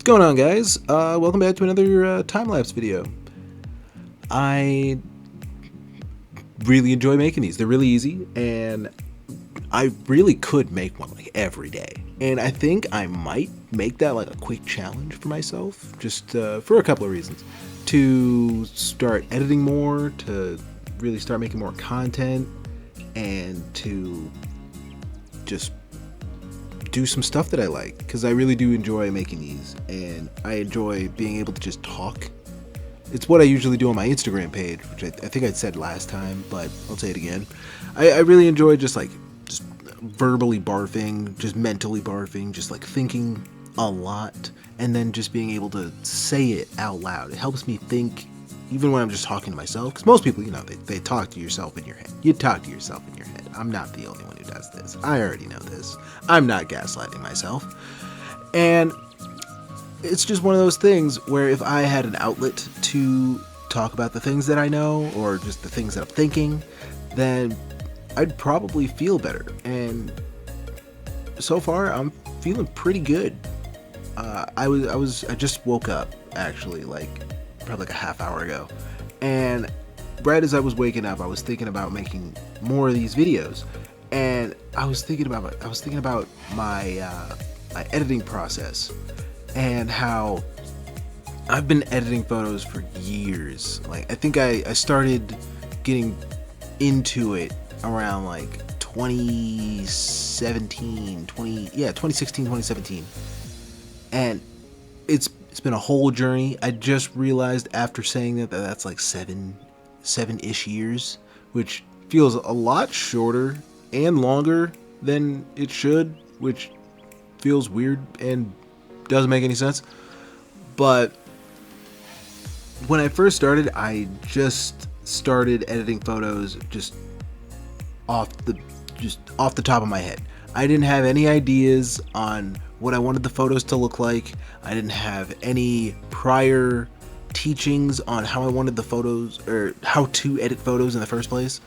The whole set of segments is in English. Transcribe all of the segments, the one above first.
Going on, guys? Welcome back to another time-lapse video. I really enjoy making these. They're really easy, and I really could make one like every day. And I think I might make that like a quick challenge for myself, just for a couple of reasons. To start editing more, to really start making more content, and to just do some stuff that I like, because I really do enjoy making these, and I enjoy being able to just talk. It's what I usually do on my Instagram page, which I think I said last time, but I'll say it again. I really enjoy just verbally barfing, just mentally barfing, just like thinking a lot, and then just being able to say it out loud. It helps me think, even when I'm just talking to myself, because most people, they talk to yourself in your head. You talk to yourself in your head. I'm not the only one who does this. I already know this. I'm not gaslighting myself. And it's just one of those things where if I had an outlet to talk about the things that I know, or just the things that I'm thinking, then I'd probably feel better. And so far, I'm feeling pretty good. I just woke up, actually, probably a half hour ago, and right as I was waking up, I was thinking about making more of these videos, and I was thinking about my my editing process, and how I've been editing photos for years. I think I started getting into it around 2016, 2017, and it's been a whole journey. I just realized after saying that's like seven-ish years, which feels a lot shorter and longer than it should, which feels weird and doesn't make any sense. But when I first started, I just started editing photos just off the top of my head. I didn't have any ideas on what I wanted the photos to look like. I didn't have any prior teachings on how I wanted the photos, or how to edit photos in the first place.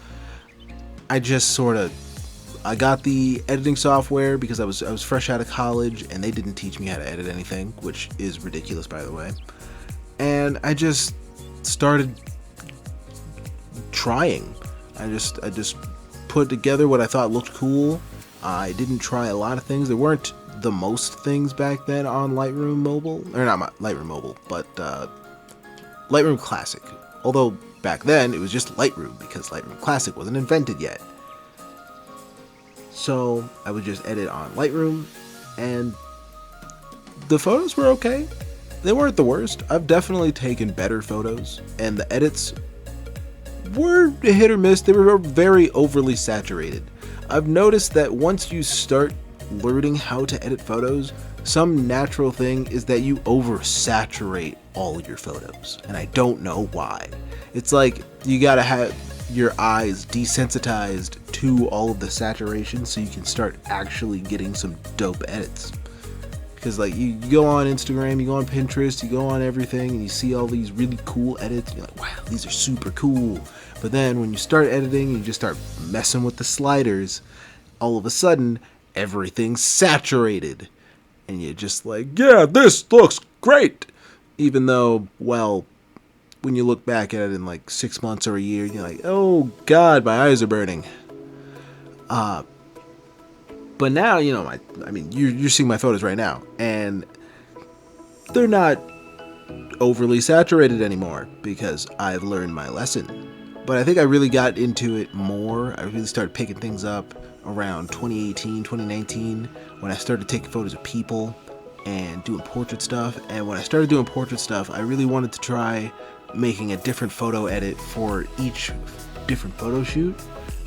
I got the editing software because I was fresh out of college, and they didn't teach me how to edit anything, which is ridiculous, by the way. And I just started trying. I just put together what I thought looked cool. I didn't try a lot of things. There weren't the most things back then on Lightroom Mobile, or not Lightroom Mobile, but Lightroom Classic. Although back then it was just Lightroom, because Lightroom Classic wasn't invented yet. So I would just edit on Lightroom, and the photos were okay. They weren't the worst. I've definitely taken better photos, and the edits were hit or miss. They were very overly saturated. I've noticed that once you start learning how to edit photos, some natural thing is that you oversaturate all your photos, and I don't know why. It's like you gotta have your eyes desensitized to all of the saturation so you can start actually getting some dope edits. Because you go on Instagram, you go on Pinterest, you go on everything, and you see all these really cool edits, and you're like, wow, these are super cool. But then when you start editing, you just start messing with the sliders, all of a sudden everything's saturated, and you're just like, yeah, this looks great. Even though, well, when you look back at it in 6 months or a year, you're like, oh god, my eyes are burning. But now, you're seeing my photos right now, and they're not overly saturated anymore because I've learned my lesson. But I think I really got into it more. I really started picking things up around 2018, 2019, when I started taking photos of people and doing portrait stuff. And when I started doing portrait stuff, I really wanted to try making a different photo edit for each different photo shoot.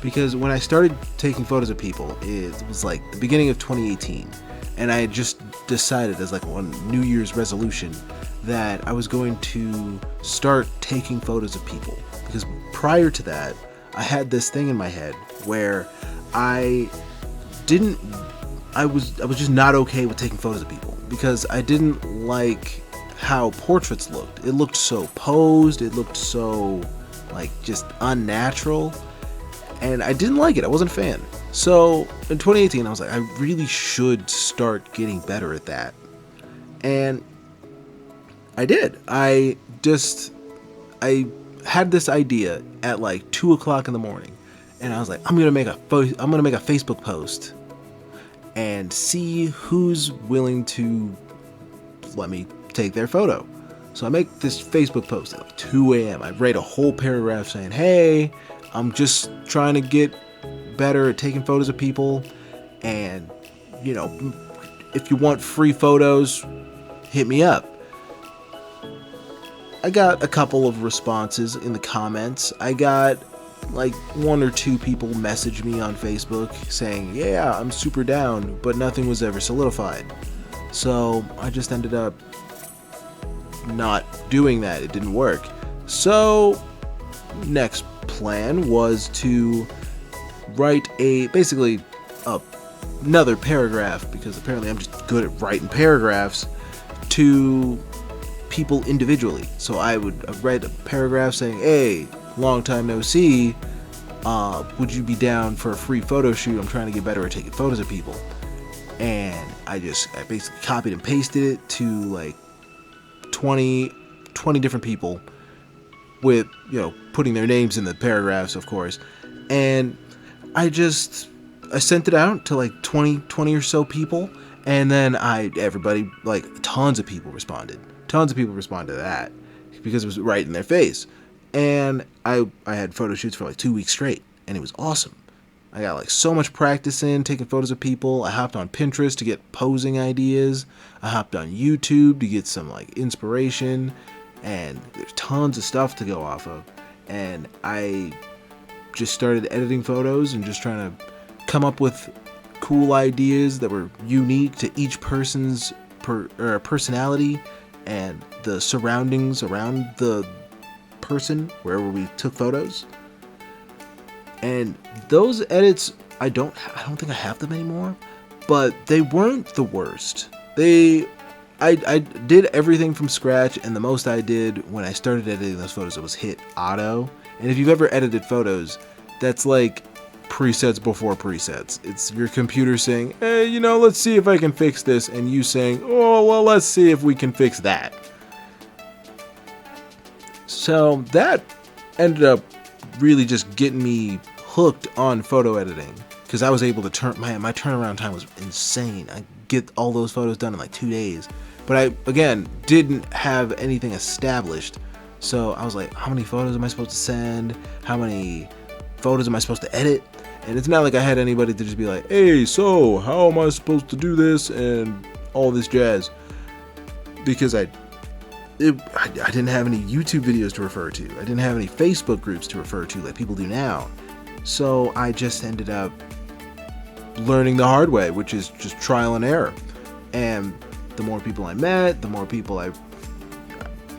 Because when I started taking photos of people, it was the beginning of 2018, and I had just decided as one New Year's resolution that I was going to start taking photos of people. Because prior to that, I had this thing in my head where I was just not okay with taking photos of people, because I didn't like how portraits looked. It looked so posed, it looked so just unnatural. And I didn't like it. I wasn't a fan. So in 2018, I was like, I really should start getting better at that. And I did. I had this idea at like 2 o'clock in the morning, and I was like, I'm gonna make a Facebook post and see who's willing to let me take their photo. So I make this Facebook post at like 2 a.m. I write a whole paragraph saying, hey, I'm just trying to get better at taking photos of people, and if you want free photos, hit me up. I got a couple of responses in the comments. I got like 1 or 2 people message me on Facebook saying, yeah, I'm super down, but nothing was ever solidified. So I just ended up not doing that. It didn't work. So next plan was to write another paragraph, because apparently I'm just good at writing paragraphs, to people individually. So I would write a paragraph saying, hey, long time no see, would you be down for a free photo shoot? I'm trying to get better at taking photos of people. And I basically copied and pasted it to like 20 different people, with putting their names in the paragraphs, of course. And I sent it out to like 20 or so people, and then everybody, like tons of people responded to that, because it was right in their face. And I had photo shoots for like 2 weeks straight, and it was awesome. I got like so much practice in taking photos of people. I hopped on Pinterest to get posing ideas. I hopped on YouTube to get some like inspiration, and there's tons of stuff to go off of. And I just started editing photos and just trying to come up with cool ideas that were unique to each person's personality and the surroundings around the person wherever we took photos. And those edits, I don't think I have them anymore, but they weren't the worst. I did everything from scratch, and the most I did when I started editing those photos, it was hit auto. And if you've ever edited photos, that's like presets before presets. It's your computer saying, hey, let's see if I can fix this, and you saying, oh, well, let's see if we can fix that. So that ended up really just getting me hooked on photo editing, because I was able to my turnaround time was insane. I get all those photos done in like 2 days, but I again didn't have anything established. So I was like, how many photos am I supposed to send? How many photos am I supposed to edit? And it's not like I had anybody to just be like, hey, so how am I supposed to do this and all this jazz, because I didn't have any YouTube videos to refer to. I didn't have any Facebook groups to refer to like people do now. So I just ended up learning the hard way, which is just trial and error. And the more people I met, the more people I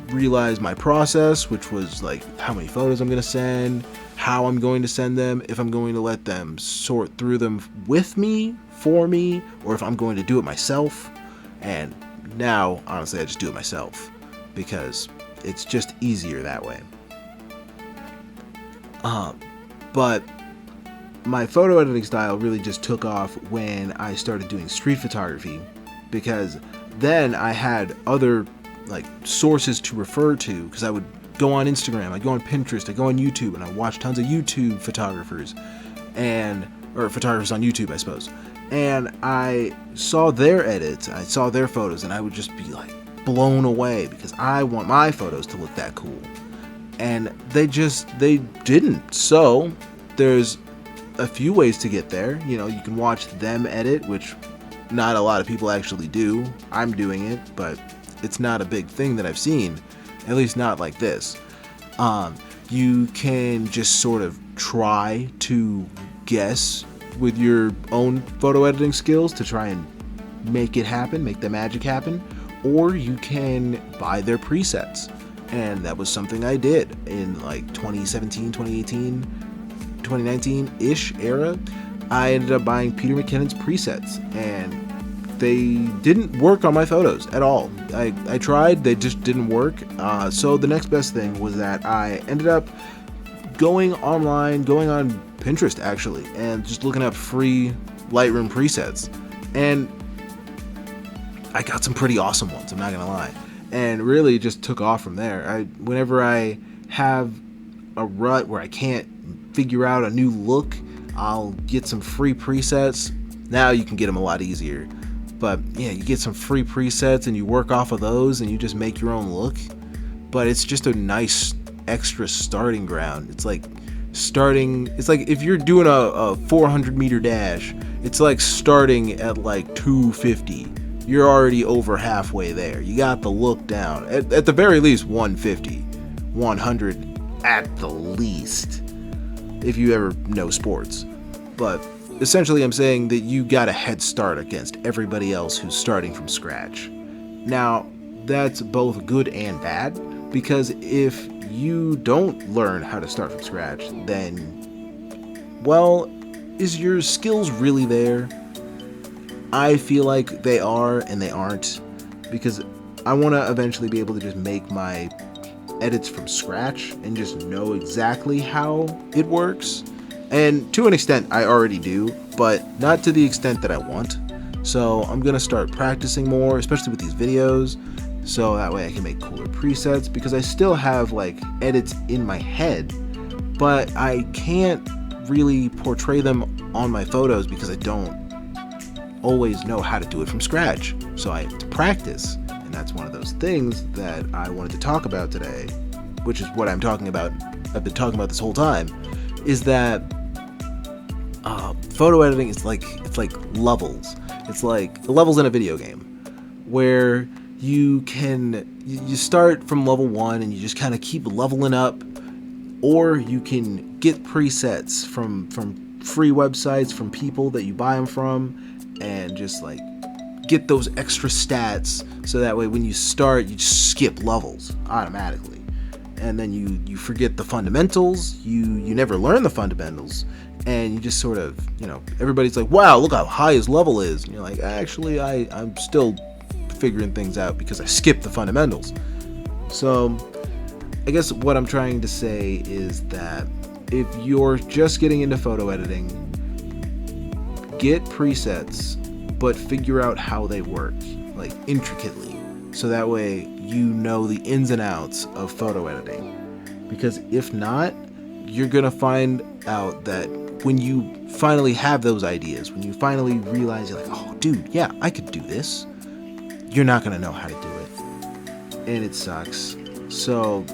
realized my process, which was like how many photos I'm going to send, how I'm going to send them, if I'm going to let them sort through them with me, for me, or if I'm going to do it myself. And now, honestly, I just do it myself, because it's just easier that way. But my photo editing style really just took off when I started doing street photography, because then I had other like sources to refer to, because I would go on Instagram, I'd go on Pinterest, I'd go on YouTube, and I watch tons of YouTube photographers, or photographers on YouTube, I suppose. And I saw their edits, I saw their photos, and I would just be like blown away, because I want my photos to look that cool. And they didn't. So there's a few ways to get there. You can watch them edit, which not a lot of people actually do. I'm doing it, but it's not a big thing that I've seen, at least not like this. You can just sort of try to guess with your own photo editing skills to try and make it happen, make the magic happen, or you can buy their presets. And that was something I did in like 2017, 2018, 2019-ish era. I ended up buying Peter McKinnon's presets, and they didn't work on my photos at all. I tried, they just didn't work. So the next best thing was that I ended up going online, going on Pinterest actually, and just looking up free Lightroom presets. And I got some pretty awesome ones, I'm not gonna lie. and really just took off from there. Whenever I have a rut where I can't figure out a new look, I'll get some free presets. Now you can get them a lot easier, but yeah, you get some free presets and you work off of those and you just make your own look. But it's just a nice extra starting ground. It's like if you're doing a 400-meter dash, it's like starting at like 250. You're already over halfway there. You got the look down. At the very least, 150, 100 at the least, if you ever know sports. But essentially, I'm saying that you got a head start against everybody else who's starting from scratch. Now, that's both good and bad, because if you don't learn how to start from scratch, then, well, is your skills really there? I feel like they are and they aren't, because I want to eventually be able to just make my edits from scratch and just know exactly how it works. And to an extent, I already do, but not to the extent that I want. So I'm going to start practicing more, especially with these videos, so that way I can make cooler presets, because I still have like edits in my head, but I can't really portray them on my photos because I don't always know how to do it from scratch. So I have to practice, and that's one of those things that I wanted to talk about today, which is what I'm talking about. I've been talking about this whole time, is that photo editing is like levels. It's like levels in a video game, where you start from level 1 and you just kind of keep leveling up, or you can get presets from free websites, from people that you buy them from, and just like get those extra stats, so that way when you start, you just skip levels automatically, and then you forget the fundamentals. You never learn the fundamentals, and you just sort of, everybody's like, wow, look how high his level is, and you're like, actually I'm still figuring things out because I skipped the fundamentals. So I guess what I'm trying to say is that if you're just getting into photo editing, get presets, but figure out how they work, like intricately, so that way you know the ins and outs of photo editing. Because if not, you're gonna find out that when you finally have those ideas, when you finally realize, you're like, oh dude, yeah, I could do this, you're not gonna know how to do it, and it sucks. So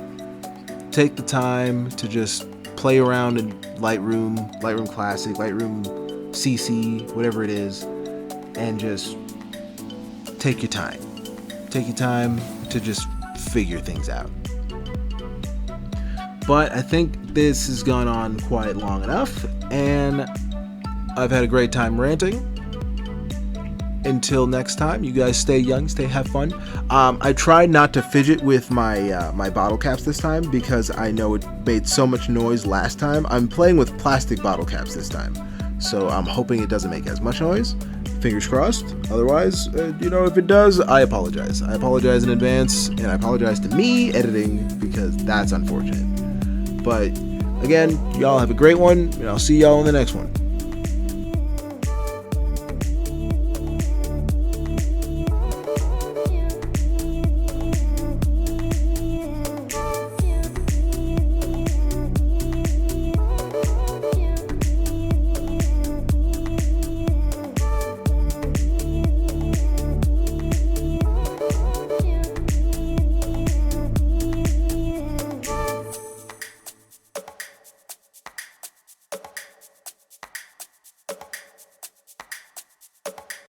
take the time to just play around in Lightroom Classic, Lightroom CC, whatever it is, and just take your time. Take your time to just figure things out. But I think this has gone on quite long enough, and I've had a great time ranting. Until next time, you guys stay young, have fun. I tried not to fidget with my bottle caps this time, because I know it made so much noise last time. I'm playing with plastic bottle caps this time, so I'm hoping it doesn't make as much noise. Fingers crossed. Otherwise, if it does, I apologize. I apologize in advance, and I apologize to me editing, because that's unfortunate. But again, y'all have a great one, and I'll see y'all in the next one.